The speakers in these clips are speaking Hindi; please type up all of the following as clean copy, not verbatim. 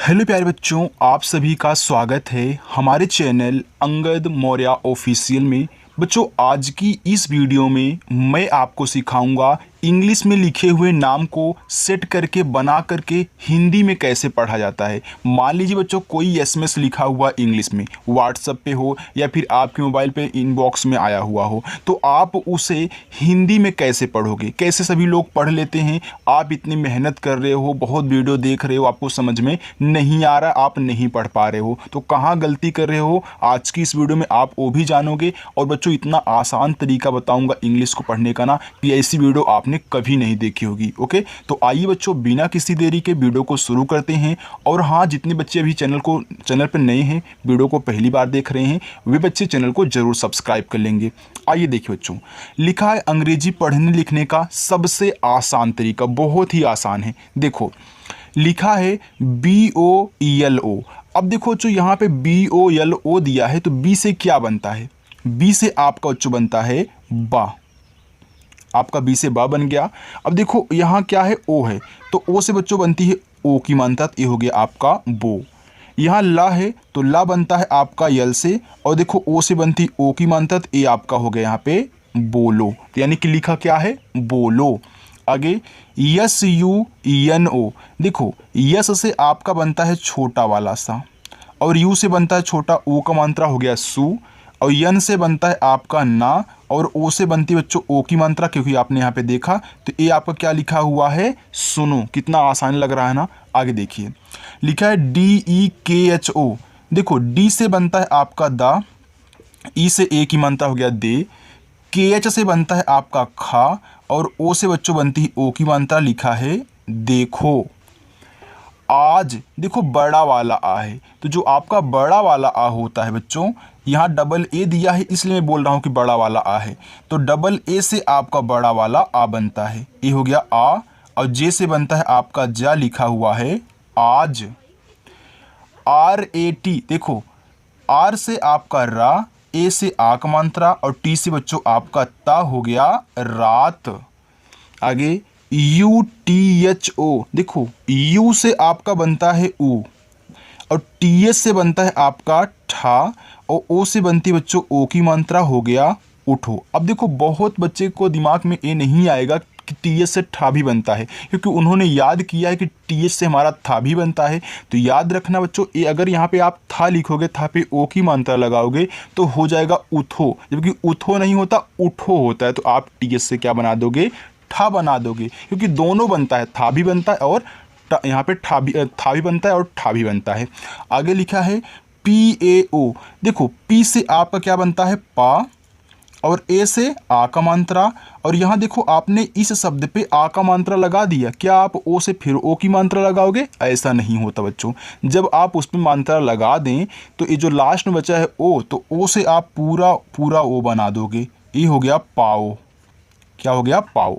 हेलो प्यारे बच्चों, आप सभी का स्वागत है हमारे चैनल अंगद मौर्य ऑफिशियल में। बच्चों, आज की इस वीडियो में मैं आपको सिखाऊंगा इंग्लिश में लिखे हुए नाम को सेट करके बना करके हिंदी में कैसे पढ़ा जाता है। मान लीजिए बच्चों, कोई एसएमएस लिखा हुआ इंग्लिश में व्हाट्सएप पे हो या फिर आपके मोबाइल पे इनबॉक्स में आया हुआ हो, तो आप उसे हिंदी में कैसे पढ़ोगे। कैसे सभी लोग पढ़ लेते हैं, आप इतनी मेहनत कर रहे हो, बहुत वीडियो देख रहे हो, आपको समझ में नहीं आ रहा, आप नहीं पढ़ पा रहे हो, तो कहाँ गलती कर रहे हो। आज की इस वीडियो में आप वो भी जानोगे। और बच्चों, इतना आसान तरीका बताऊंगा इंग्लिश को पढ़ने का ना कि ऐसी वीडियो आपने कभी नहीं देखी होगी। ओके, तो आइए बच्चों, बिना किसी देरी के वीडियो को शुरू करते हैं। और हाँ, जितने बच्चे अभी चैनल पर नए हैं, वीडियो को पहली बार देख रहे हैं, वे बच्चे चैनल को जरूर सब्सक्राइब कर लेंगे। आइए देखिए बच्चों, लिखा है अंग्रेजी पढ़ने लिखने का सबसे आसान तरीका, बहुत ही आसान है। देखो, लिखा है BOLO। अब देखो बच्चों, यहाँ पे BOLO दिया है, तो बी से क्या बनता है? बी से आपका बच्चों बनता है बा। आपका बी से बा बन गया। अब देखो यहाँ क्या है, ओ है, तो ओ से बच्चों बनती है ओ की मानता, ये हो गया आपका बो। यहाँ ला है, तो ला बनता है आपका यल से, और देखो ओ से बनती ओ की मानता, ये आपका हो गया यहाँ पे बोलो। तो यानी कि लिखा क्या है, बोलो। आगे SUNO। देखो, यस से आपका बनता है छोटा वाला सा, और यू से बनता है छोटा ओ का मात्रा, हो गया सु। और यन से बनता है आपका ना, और ओ से बनती है बच्चों ओ की मात्रा, क्योंकि आपने यहाँ पे देखा, तो ये आपका क्या लिखा हुआ है, सुनो। कितना आसान लग रहा है ना। आगे देखिए, लिखा है DEKHO। देखो, डी से बनता है आपका दा, ई से ए की मात्रा, हो गया दे। KH से बनता है आपका खा, और ओ से बच्चों बनती है ओ की मात्रा, लिखा है देखो। आज देखो, बड़ा वाला आ है, तो जो आपका बड़ा वाला आ होता है बच्चों, यहाँ डबल ए दिया है, इसलिए मैं बोल रहा हूँ कि बड़ा वाला आ है, तो डबल ए से आपका बड़ा वाला आ बनता है, ये हो गया आ। और जे से बनता है आपका जा, लिखा हुआ है आज। RAT। देखो, आर से आपका रा, ए से आ का मात्रा, और टी से बच्चों आपका ता, हो गया रात। आगे UTHO। देखो, यू से आपका बनता है ऊ, और TS से बनता है आपका ठा, और ओ से बनती है बच्चों ओ की मात्रा, हो गया उठो। अब देखो, बहुत बच्चे को दिमाग में ये नहीं आएगा कि TS से ठा भी बनता है, क्योंकि उन्होंने याद किया है कि TS से हमारा था भी बनता है। तो याद रखना बच्चों, ये अगर यहाँ पे आप था लिखोगे, था पे ओ की मात्रा लगाओगे, तो हो जाएगा उठो, जबकि उठो नहीं होता, उठो होता है। तो आप TS से क्या बना दोगे, ठा बना दोगे, क्योंकि दोनों बनता है, था भी बनता है और यहाँ पे था भी बनता है और ठा भी बनता है। आगे लिखा है PAO। देखो, पी से आपका क्या बनता है पा, और ए से आ का मात्रा, और यहाँ देखो आपने इस शब्द पे आ का मात्रा लगा दिया, क्या आप ओ से फिर ओ की मात्रा लगाओगे? ऐसा नहीं होता बच्चों। जब आप उस पर मात्रा लगा दें, तो ये जो लास्ट में बचा है ओ, तो ओ से आप पूरा पूरा ओ बना दोगे, ये हो गया पाओ। क्या हो गया, पाओ।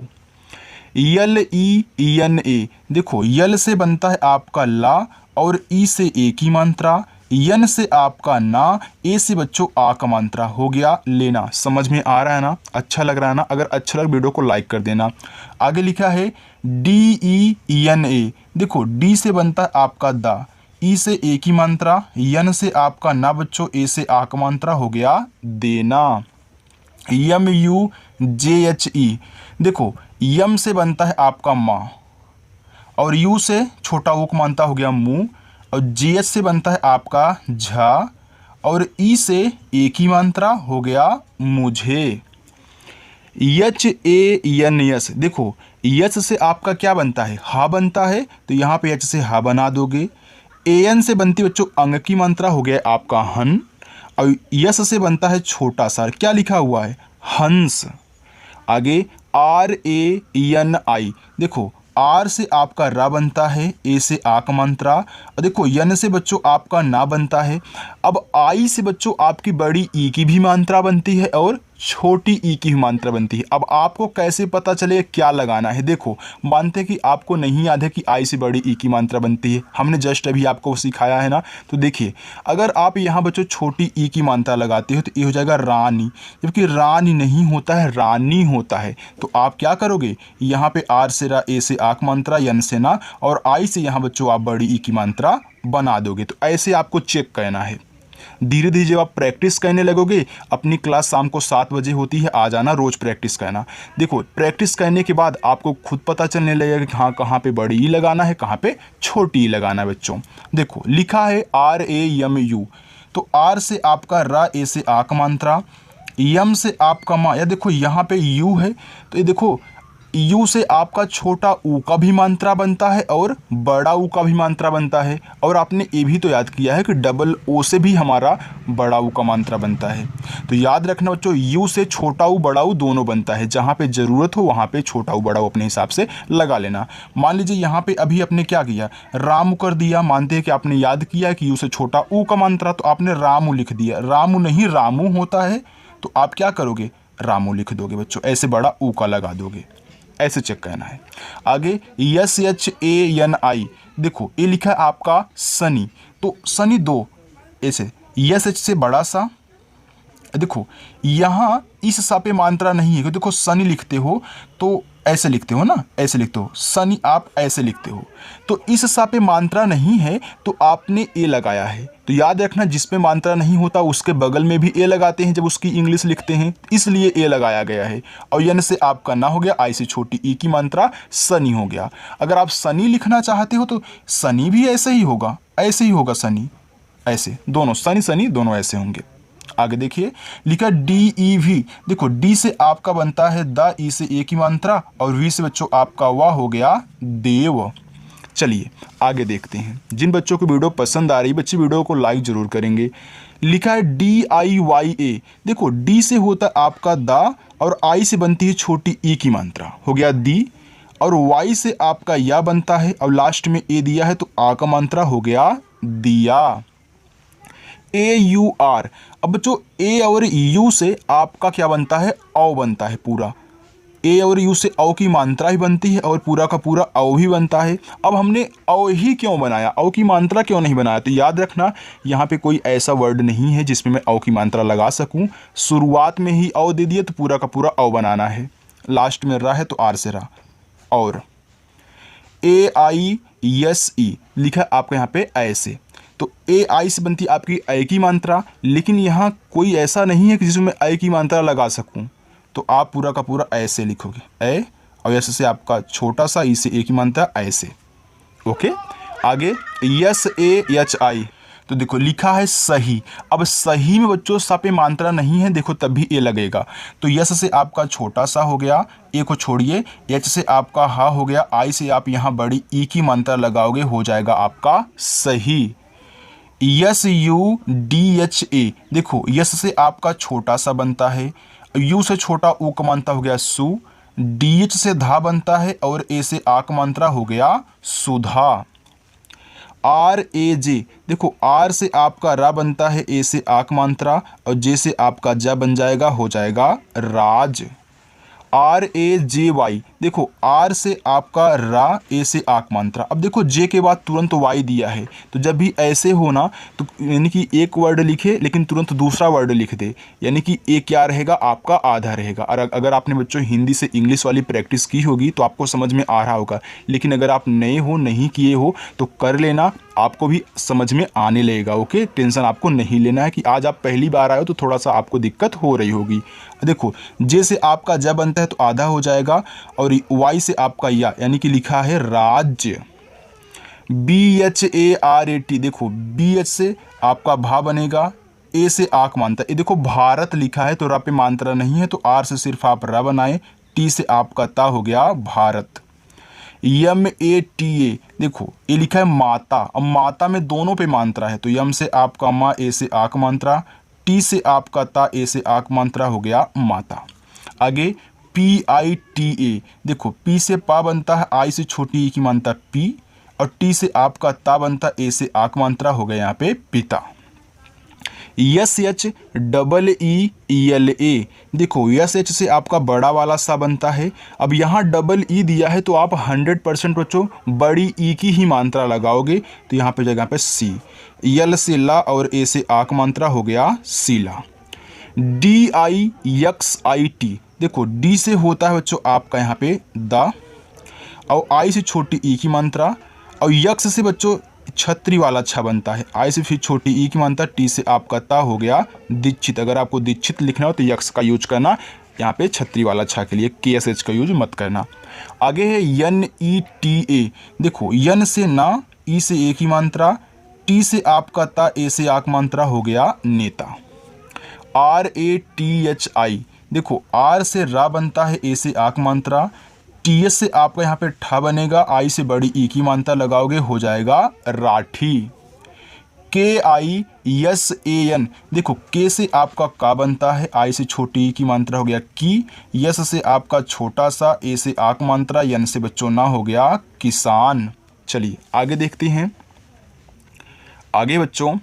LENA। देखो, यल से बनता है आपका ला, और ई से ए की मात्रा, यन से आपका ना, ए से बच्चों आ का मात्रा, हो गया लेना। समझ में आ रहा है ना, अच्छा लग रहा है ना? अगर अच्छा लग वीडियो को लाइक कर देना। आगे लिखा है DENA। देखो, डी से बनता है आपका दा, ई से ए की मात्रा, यन से आपका ना बच्चों, ए से आ का मात्रा, हो गया देना। MUJHE। देखो, यम से बनता है आपका माँ, और यू से छोटा ऊ का मात्रा, हो गया मुँह, और JH से बनता है आपका झा, और ई से ए की मात्रा, हो गया मुझे। HANS। देखो, यच से आपका क्या बनता है, हा बनता है, तो यहाँ पे एच से हा बना दोगे। AN से बनती बच्चों अंग की मात्रा, हो गया आपका हन, और यस से बनता है छोटा सा, क्या लिखा हुआ है, हंस। आगे RANI। देखो, आर से आपका रा बनता है, ए से आ का मात्रा, और देखो यन से बच्चों आपका ना बनता है। अब आई से बच्चों आपकी बड़ी ई की भी मात्रा बनती है, और छोटी ई की भी मात्रा बनती है। अब आपको कैसे पता चले क्या लगाना है? देखो, मानते हैं कि आपको नहीं याद है कि आई से बड़ी ई की मात्रा बनती है, हमने जस्ट अभी आपको सिखाया है ना। तो देखिए, अगर आप यहाँ बच्चों छोटी ई की मात्रा लगाते हो, तो ये हो जाएगा रानी, जबकि रानी नहीं होता है, रानी होता है। तो आप क्या करोगे, यहाँ पे आर से रा, ए से आक मात्रा, यन से ना, और आई से यहाँ बच्चों आप बड़ी ई की मात्रा बना दोगे। तो ऐसे आपको चेक करना है। धीरे धीरे जब आप प्रैक्टिस करने लगोगे, अपनी क्लास शाम को 7 बजे होती है, आ जाना, रोज़ प्रैक्टिस करना। देखो प्रैक्टिस करने के बाद आपको खुद पता चलने लगेगा कि हाँ कहाँ पे बड़ी ई लगाना है, कहाँ पे छोटी ई लगाना है बच्चों। देखो लिखा है RAMU, तो आर से आपका रा, ए से आ का मात्रा, यम से आपका मा, या देखो यहाँ पे यू है तो ये देखो यू से आपका छोटा ऊ का भी मात्रा बनता है और बड़ा ऊ का भी मात्रा बनता है। और आपने ये भी तो याद किया है कि डबल ओ से भी हमारा बड़ा ऊ का मात्रा बनता है। तो याद रखना बच्चों, यू से छोटा ऊ बड़ा ऊ दोनों बनता है। जहाँ पे ज़रूरत हो वहाँ पे छोटा ऊ बड़ा ऊ अपने हिसाब से लगा लेना। मान लीजिए यहाँ पे अभी आपने क्या किया, रामू कर दिया। मानते हैं कि आपने याद किया है कि यू से छोटा ऊ का मात्रा, तो आपने रामू लिख दिया। रामू नहीं रामू होता है, तो आप क्या करोगे, रामू लिख दोगे बच्चों, ऐसे बड़ा ऊ का लगा दोगे। ऐसे चेक करना है। आगे SHANI, देखो ये लिखा है आपका सनी, तो सनी 2, ऐसे SH से बड़ा सा। देखो यहाँ इस सा पे मात्रा नहीं है, देखो सनी लिखते हो तो ऐसे लिखते हो ना, ऐसे लिखते हो, सनी आप ऐसे लिखते हो, तो इस सा पे मात्रा नहीं है तो आपने ए लगाया है। तो याद रखना, जिस पे मात्रा नहीं होता उसके बगल में भी ए लगाते हैं जब उसकी इंग्लिश लिखते हैं, इसलिए ए लगाया गया है। और यन से आपका ना हो गया, आई से छोटी ई की मात्रा सनी हो गया। अगर आप सनी लिखना चाहते हो तो सनी भी ऐसे ही होगा, ऐसे ही होगा सनी, ऐसे दोनों सनी सनी दोनों ऐसे होंगे। आगे देखिए लिखा DEV, देखो डी से आपका बनता है द, ई से ए की मात्रा, और वी से बच्चों आपका वाह हो गया देव। चलिए आगे देखते हैं। जिन बच्चों को वीडियो पसंद आ रही बच्चे वीडियो को लाइक जरूर करेंगे। लिखा है DIYA, देखो डी से होता है आपका द और आई से बनती है छोटी ई की मात्रा, हो गया दी, और वाई से आपका या बनता है और लास्ट में ए दिया है तो आ का मात्रा हो गया दिया। AUR, अब बच्चों ए और यू से आपका क्या बनता है, औ बनता है पूरा। ए और यू से औ की मात्रा ही बनती है और पूरा का पूरा औ ही बनता है। अब हमने औ ही क्यों बनाया, औ की मात्रा क्यों नहीं बनाया, तो याद रखना यहाँ पे कोई ऐसा वर्ड नहीं है जिसमें मैं औ की मात्रा लगा सकूँ। शुरुआत में ही औ दे दिए तो पूरा का पूरा औ बनाना है। लास्ट में रा है तो आर से रा। और AISE लिखा है आपका यहाँ पे ऐसे, तो AI से बनती है आपकी ए की मात्रा, लेकिन यहाँ कोई ऐसा नहीं है कि जिसमें मैं ए की मात्रा लगा सकूं, तो आप पूरा का पूरा ऐसे लिखोगे ए, और ऐसे से आपका छोटा सा ई से ए की मात्रा ऐसे। ओके, आगे SAHI, तो देखो लिखा है सही। अब सही में बच्चों सा पे मात्रा नहीं है, देखो तब भी ए लगेगा, तो यस से आपका छोटा सा हो गया, ए को छोड़िए, एच से आपका हा हो गया, आई से आप यहाँ बड़ी ई की मात्रा लगाओगे, हो जाएगा आपका सही। SUDHA, देखो यस से आपका छोटा सा बनता है, यू से छोटा ऊ का मात्रा हो गया सु, DH से धा बनता है और ए से आ का मात्रा हो गया सुधा। RAJ, देखो आर से आपका रा बनता है, ए से आक मात्रा और जे से आपका जा बन जाएगा, हो जाएगा राज। RAJY, देखो आर से आपका रा, ए से आक मात्रा। अब देखो जे के बाद तुरंत वाई दिया है, तो जब भी ऐसे हो ना तो यानी कि एक वर्ड लिखे लेकिन तुरंत दूसरा वर्ड लिख दे, यानी कि ए क्या रहेगा, आपका आधा रहेगा। और अगर आपने बच्चों हिंदी से इंग्लिश वाली प्रैक्टिस की होगी तो आपको समझ में आ रहा होगा, लेकिन अगर आप नए हो, नहीं किए हो तो कर लेना, आपको भी समझ में आने लगेगा। ओके, टेंशन आपको नहीं लेना है कि आज आप पहली बार आए हो तो थोड़ा सा आपको दिक्कत हो रही होगी। देखो जे से आपका ज बनता है तो आधा हो जाएगा, और वाई से आपका या, यानी कि लिखा है राज्य। BHARAT, देखो BH से आपका भा बनेगा, ए से आक मात्रा, ये देखो भारत लिखा है तो रा पे मात्रा नहीं है, तो आर से सिर्फ आप रा बनाए, टी से आपका ता हो गया भारत। MATA, देखो ये लिखा है माता, अब माता में दोनों पे मात्रा है, तो यम से आपका माँ, ए से आक मात्रा, टी से आपका ता, ए से आक मात्रा हो गया माता। आगे PITA, देखो पी से पा बनता है, आई से छोटी ई की मात्रा पी, और टी से आपका ता बनता, ए से आक मात्रा हो गया यहाँ पे पिता। SHEELA, देखो SH से आपका बड़ा वाला सा बनता है, अब यहाँ डबल ई दिया है तो आप 100% बच्चों बड़ी ई की ही मात्रा लगाओगे, तो यहाँ पे जगह पे सी, यल से ला और ए से आक मात्रा हो गया सीला। DIXIT, देखो डी से होता है बच्चों आपका यहाँ पे द, और आई से छोटी ई की मात्रा, और यक्स से बच्चों छतरी वाला छ बनता है। आई से फिर छोटी ई की मात्रा, टी से आपका ता हो गया दीक्षित। अगर आपको दीक्षित लिखना हो तो यक्स का यूज करना, यहाँ पे छतरी वाला छा के लिए KSH का यूज मत करना। आगे है NETA। देखो यन से ना, ई से ए की मात्रा, टी से आपका ता, ए से आक मात्रा हो गया नेता। RATHI। देखो आर से रा बनता है, ए से आक मात्रा, TS से आपका यहाँ पे ठा बनेगा, आई से बड़ी ई की मात्रा लगाओगे हो जाएगा राठी। KISAN। देखो के से आपका का बनता है, आई से छोटी ई की मात्रा हो गया की, यस से आपका छोटा सा, ए से आक मात्रा, यन से बच्चों ना हो गया किसान। चलिए आगे देखते हैं। आगे बच्चों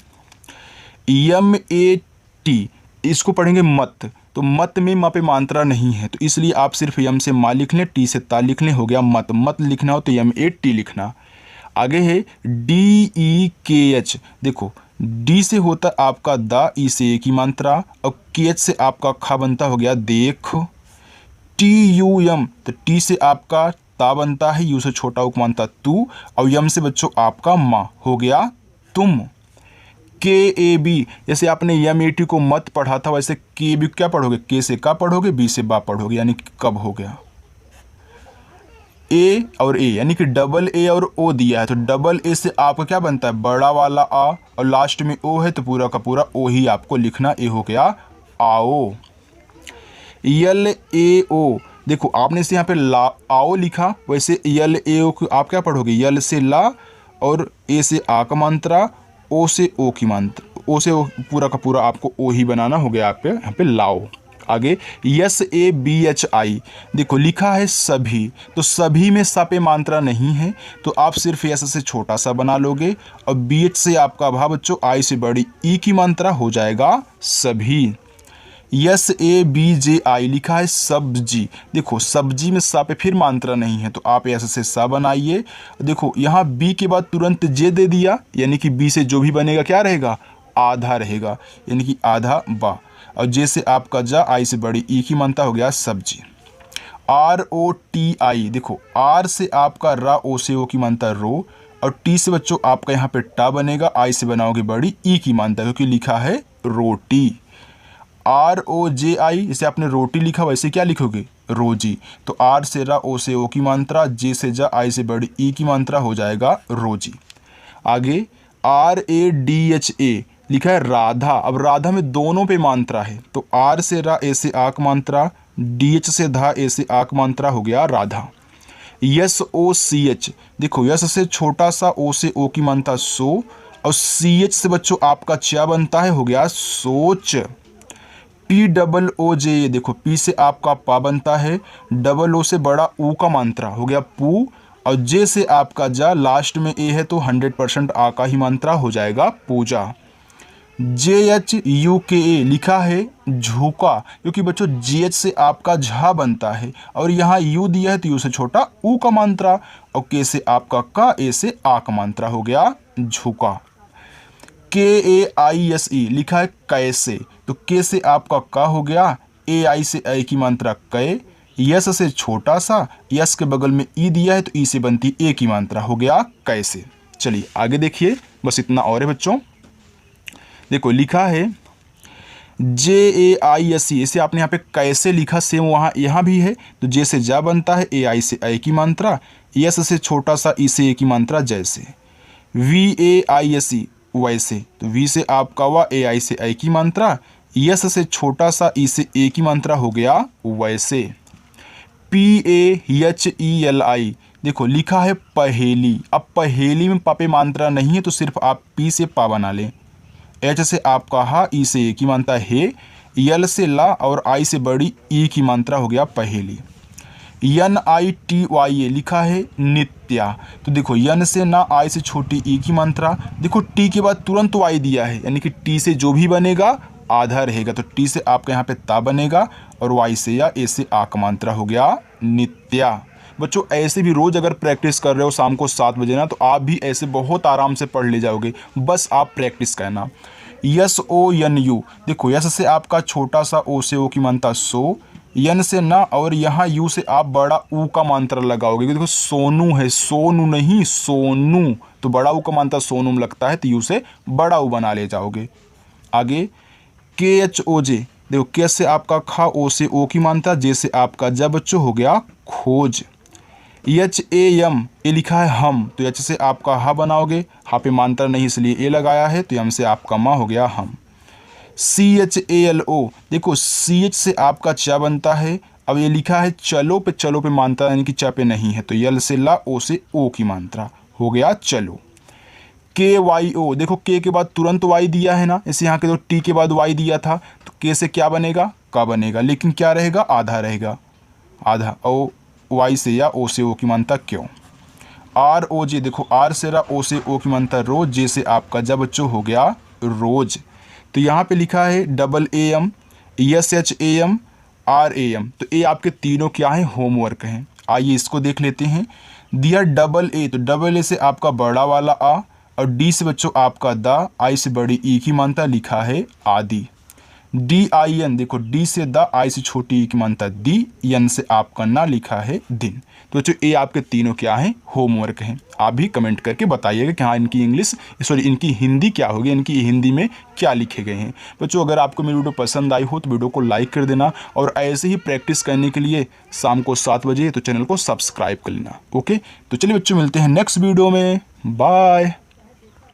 MAT, इसको पढ़ेंगे मत। तो मत में मा पे मात्रा नहीं है, तो इसलिए आप सिर्फ यम से मा लिख लें, टी से ता लिख लें, हो गया मत। मत लिखना हो तो MAT लिखना। आगे है DEKH। देखो डी से होता आपका दा, ई से ए की मात्रा, और KH से आपका खा बनता हो गया देख। TUM, तो टी से आपका ता बनता है, यू से छोटा उक मानता तू, और यम से बच्चों आपका मा हो गया तुम। KAB, जैसे आपने MAT को मत पढ़ा था, वैसे KB क्या पढ़ोगे, के से का पढ़ोगे, बी से बा पढ़ोगे, यानी कि कब हो गया। A और A, यानी कि डबल A और O दिया है, तो डबल A से आपका क्या बनता है बड़ा वाला आ, और लास्ट में O है तो पूरा का पूरा O ही आपको लिखना, ए हो गया आओ। LAO। देखो आपने से यहाँ पे ला आओ लिखा, वैसे LAO को आप क्या पढ़ोगे, यल से ला और ए से आ का मात्रा, ओ से ओ की मात्रा, ओ से ओ, पूरा का पूरा आपको ओ ही बनाना हो गया आप यहाँ पे लाओ। आगे SABHI। देखो लिखा है सभी, तो सभी में सा पे मात्रा नहीं है, तो आप सिर्फ एस से छोटा सा बना लोगे, और BH से आपका भाव बच्चों आई से बड़ी ई की मात्रा हो जाएगा सभी। SABJI लिखा है सब्जी। देखो सब्जी में सा पे फिर मात्रा नहीं है, तो आप ऐसे से सा बनाइए। देखो यहाँ बी के बाद तुरंत जे दे दिया, यानी कि बी से जो भी बनेगा क्या रहेगा, आधा रहेगा, यानी कि आधा बा, और जे से आपका जा, आई से बड़ी ई की मात्रा हो गया सब्जी। ROTI। देखो आर से आपका रा, ओ से ओ की मात्रा रो, और टी से बच्चों आपका यहाँ पे टा बनेगा, आई से बनाओगे बड़ी ई की मात्रा, क्योंकि लिखा है रोटी। ROJI, जैसे आपने रोटी लिखा वैसे क्या लिखोगे रोजी, तो आर से रा, ओ से ओ की मात्रा, जे से जा, आई से बड़ी ई की मात्रा हो जाएगा रोजी। आगे RADHA लिखा है राधा। अब राधा में दोनों पे मात्रा है, तो आर से रा, ए से आक मात्रा, DH से धा, ए से आक मात्रा हो गया राधा। SOCH। देखो यस से छोटा सा, ओ से ओ की मात्रा सो, और CH से बच्चों आपका च्या बनता है, हो गया सोच। POOJ। देखो पी से आपका पा बनता है, डबल ओ से बड़ा ऊ का मात्रा हो गया पू, और जे से आपका जा, लास्ट में ए है तो 100% आ का ही मात्रा हो जाएगा पूजा। JHUKA लिखा है झुका, क्योंकि बच्चों GH से आपका झा बनता है, और यहाँ यू दिया है तो यू से छोटा ऊ का मात्रा, और के से आपका का, ए से आ का मात्रा हो गया झुका। KAISE लिखा है कैसे, तो के से आपका का हो गया, ए आई से ए की मात्रा कै, यस से छोटा सा, यस के बगल में ई दिया है तो ई से बनती ए की मात्रा हो गया कैसे। चलिए आगे देखिए, बस इतना और है बच्चों। देखो लिखा है JAISE, इसे आपने यहाँ पे कैसे लिखा, सेम वहाँ यहाँ भी है, तो जे से जा बनता है, ए आई से ए की मात्रा, यस से छोटा सा, ई से ए की मात्रा जैसे। VAISE वैसे, तो वी से आपका वा, ए आई से ए की मात्रा, यस से छोटा सा, ई से ए की मात्रा हो गया वैसे। PAHELI। देखो लिखा है पहेली। अब पहेली में पा पे मात्रा नहीं है, तो सिर्फ आप पी से पा बना लें, एच से आपका हा, ई से ए की मात्रा है, यल से ला, और आई से बड़ी ई की मात्रा हो गया पहेली। NITYA लिखा है नित्या। तो देखो यन से ना, आई से छोटी ई की मात्रा, देखो टी के बाद तुरंत वाई दिया है, यानी कि टी से जो भी बनेगा आधा रहेगा, तो टी से आपके यहाँ पे ता बनेगा, और वाई से या ए से आ का मात्रा हो गया नित्या। बच्चों ऐसे भी रोज़ अगर प्रैक्टिस कर रहे हो शाम को 7 बजे ना, तो आप भी ऐसे बहुत आराम से पढ़ ले जाओगे, बस आप प्रैक्टिस करना। SONU। देखो यस से आपका छोटा सा, ओ से ओ की मात्रा सो, यन से ना, और यहाँ यू से आप बड़ा ऊ का मात्रा लगाओगे। देखो सोनू है, सोनू नहीं सोनू, तो बड़ा ऊ का मात्रा सोनू में लगता है, तो यू से बड़ा ऊ बना ले जाओगे। आगे KHOJ, देखो के से आपका खा, ओ से ओ की मात्रा, जे से आपका जा बच्चों हो गया खोज। HAM, ये लिखा है हम, तो एच से आपका हा बनाओगे, हा पे मात्रा नहीं इसलिए ए लगाया है, तो एम से आपका मा हो गया हम। CHALO, देखो CH से आपका चा बनता है, अब ये लिखा है चलो पे, चलो पे मात्रा यानी कि चा पे नहीं है, तो यल से ला, ओ से ओ की मात्रा हो गया चलो। KYO, देखो के के बाद तुरंत वाई दिया है ना, इसे यहाँ के तो टी के बाद वाई दिया था, तो के से क्या बनेगा का बनेगा, लेकिन क्या रहेगा आधा रहेगा, आधा, ओ वाई से या ओ से ओ की मात्रा क्यों। ROJ, देखो आर से रा, ओ से ओ की मात्रा रोज, जे से आपका जब बच्चों हो गया रोज, तो यहाँ पे लिखा है AM, SHAM, RAM, तो ये आपके तीनों क्या है होमवर्क हैं। आइए इसको देख लेते हैं। दिया AA, तो AA से आपका बड़ा वाला आ, और डी से बच्चों आपका दा, आई से बड़ी ई की मात्रा लिखा है आदि। DIN, देखो डी से द, आई से छोटी ई की मात्रा दी, एन से आपका ना लिखा है दिन। तो बच्चों ये आपके तीनों क्या हैं होमवर्क हैं। आप भी कमेंट करके बताइएगा कि हाँ इनकी इंग्लिश सॉरी इनकी हिंदी क्या होगी, इनकी हिंदी में क्या लिखे गए हैं। बच्चों अगर आपको मेरी वीडियो पसंद आई हो तो वीडियो को लाइक कर देना, और ऐसे ही प्रैक्टिस करने के लिए शाम को 7 बजे तो चैनल को सब्सक्राइब कर लेना। ओके, तो चलिए बच्चों मिलते हैं नेक्स्ट वीडियो में, बाय।